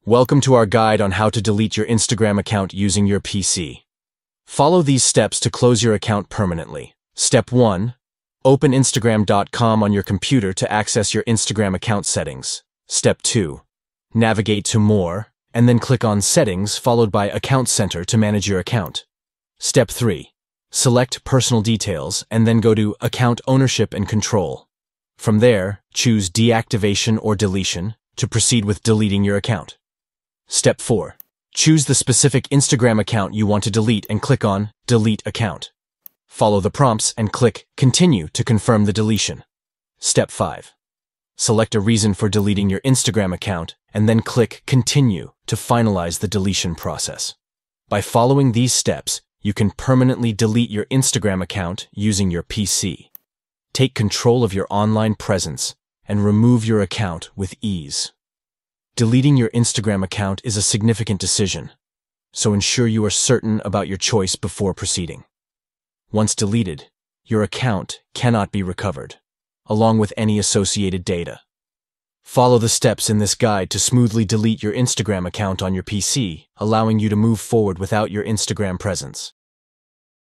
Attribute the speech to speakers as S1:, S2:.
S1: Welcome to our guide on how to delete your Instagram account using your PC. Follow these steps to close your account permanently. Step 1. Open Instagram.com on your computer to access your Instagram account settings. Step 2. Navigate to More, and then click on Settings followed by Account Center to manage your account. Step 3. Select Personal Details and then go to Account Ownership and Control. From there, choose Deactivation or Deletion to proceed with deleting your account. Step 4. Choose the specific Instagram account you want to delete and click on Delete Account. Follow the prompts and click Continue to confirm the deletion. Step 5. Select a reason for deleting your Instagram account and then click Continue to finalize the deletion process. By following these steps, you can permanently delete your Instagram account using your PC. Take control of your online presence and remove your account with ease. Deleting your Instagram account is a significant decision, so ensure you are certain about your choice before proceeding. Once deleted, your account cannot be recovered, along with any associated data. Follow the steps in this guide to smoothly delete your Instagram account on your PC, allowing you to move forward without your Instagram presence.